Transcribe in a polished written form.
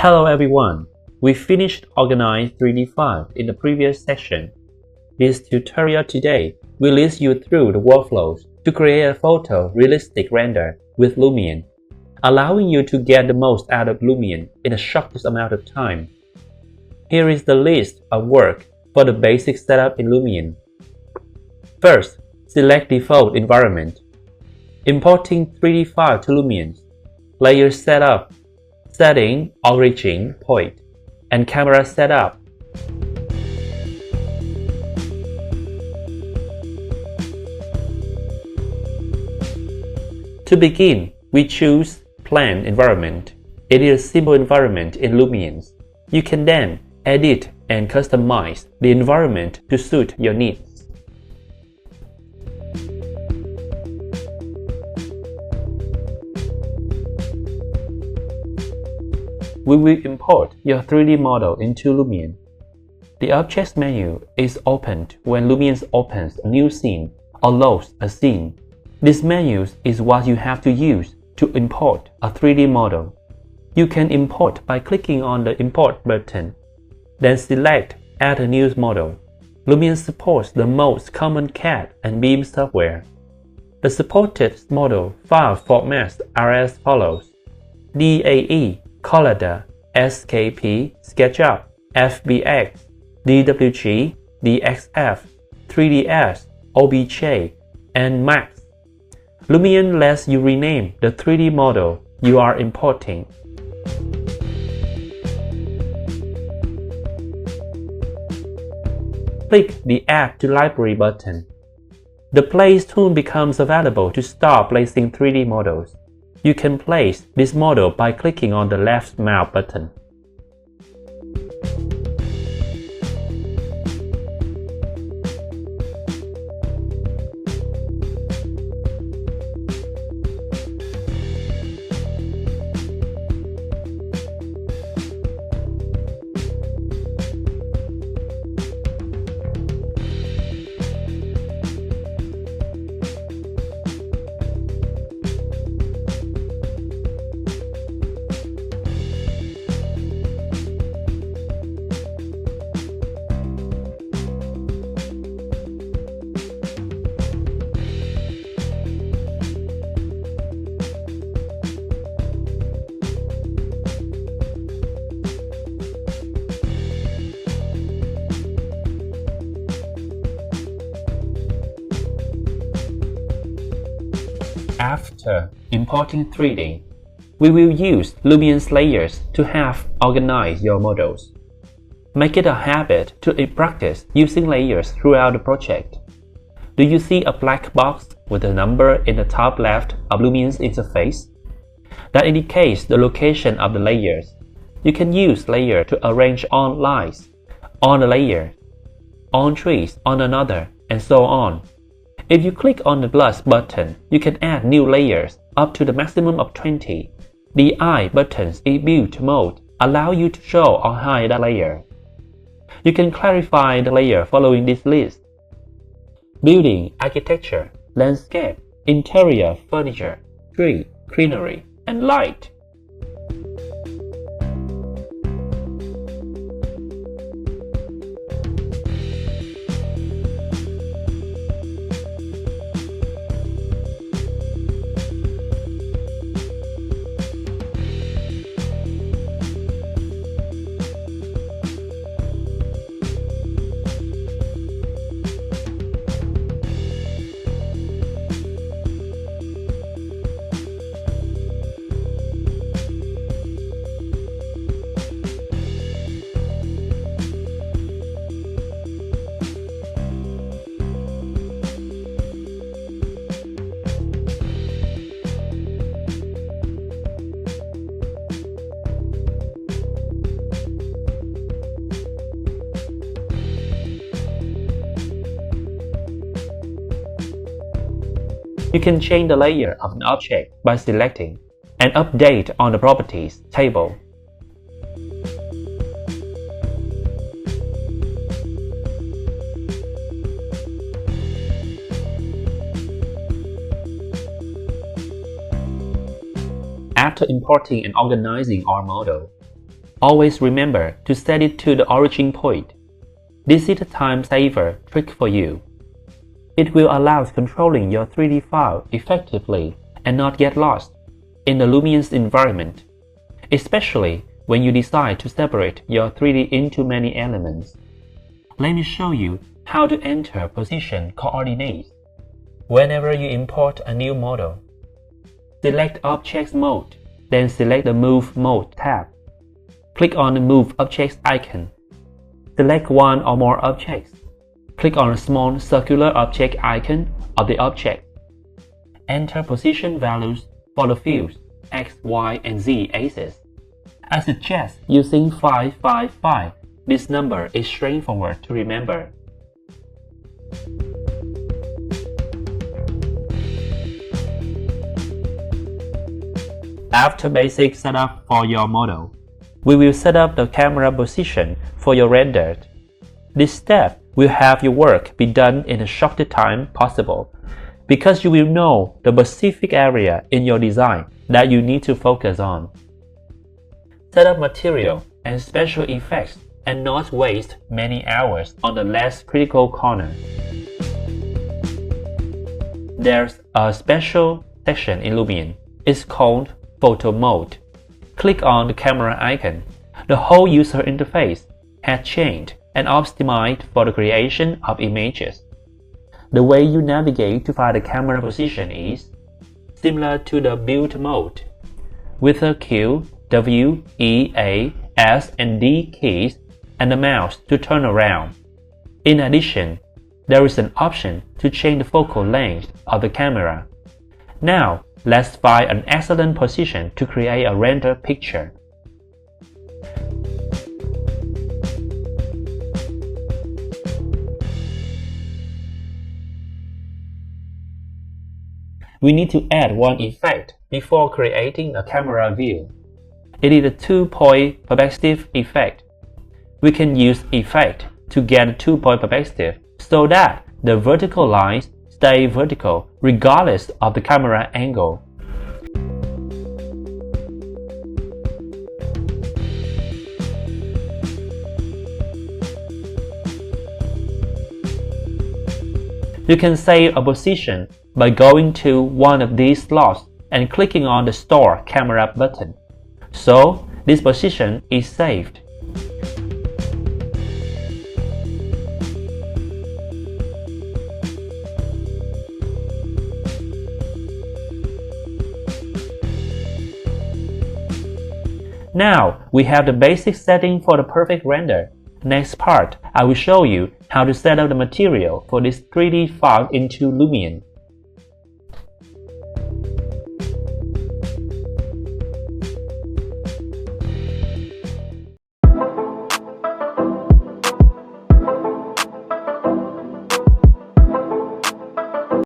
Hello everyone! We finished Organize 3D File in the previous section. This tutorial today will lead you through the workflows to create a photorealistic render with Lumion, allowing you to get the most out of Lumion in the shortest amount of time. Here is the list of work for the basic setup in Lumion. First, select Default Environment. Importing 3D file to Lumion. Layer Setup, Setting, Origin, Point, and Camera Setup. To begin, we choose Plane Environment. It is a simple environment in Lumion. You can then edit and customize the environment to suit your needs. We will import your 3D model into Lumion. The Objects menu is opened when Lumion opens a new scene or loads a scene. This menu is what you have to use to import a 3D model. You can import by clicking on the Import button, then select Add a new model. Lumion supports the most common CAD and BIM software. The supported model file formats are as follows: DAE, Collada, SKP, SketchUp, FBX, DWG, DXF, 3ds, OBJ, and Max. Lumion lets you rename the 3D model you are importing. Click the Add to Library button. The Place tool becomes available to start placing 3D models. You can place this model by clicking on the left mouse button. After importing 3D, we will use Lumion's layers to have organize your models. Make it a habit to practice using layers throughout the project. Do you see a black box with a number in the top left of Lumion's interface? That indicates the location of the layers. You can use layer to arrange on lines, on a layer, on trees, on another, and so on. If you click on the plus button, you can add new layers up to the maximum of 20. The I buttons in Build mode allow you to show or hide a layer. You can clarify the layer following this list: building, architecture, landscape, interior, furniture, tree, greenery, and light. You can change the layer of an object by selecting and update on the Properties table. After importing and organizing our model, Always remember to set it to the origin point. This is a time-saver trick for you. It will allow controlling your 3D file effectively and not get lost in the Lumion's environment, especially when you decide to separate your 3D into many elements. Let me show you how to enter position coordinates. Whenever you import a new model, select Object Mode, then select the Move Mode tab. Click on the Move Objects icon. Select one or more objects. Click on the small circular object icon of the object. Enter position values for the fields X, Y, and Z axes. I suggest using 555. This number is straightforward to remember. After basic setup for your model, we will set up the camera position for your render. This step will have your work be done in the shortest time possible, because you will know the specific area in your design that you need to focus on. Set up material and special effects and not waste many hours on the less critical corner. There's a special section in Lumion. It's called Photo Mode. Click on the camera icon. The whole user interface has changed and optimized for the creation of images. The way you navigate to find the camera position is similar to the build mode, with the Q, W, E, A, S, and D keys and the mouse to turn around. In addition, there is an option to change the focal length of the camera. Now, let's find an excellent position to create a render picture. We need to add one effect before creating a camera view. It is a two-point perspective effect. We can use effect to get a two-point perspective so that the vertical lines stay vertical regardless of the camera angle. You can save a position by going to one of these slots and clicking on the Store Camera button. So, this position is saved. Now, we have the basic setting for the perfect render. Next part, I will show you how to set up the material for this 3D file into Lumion.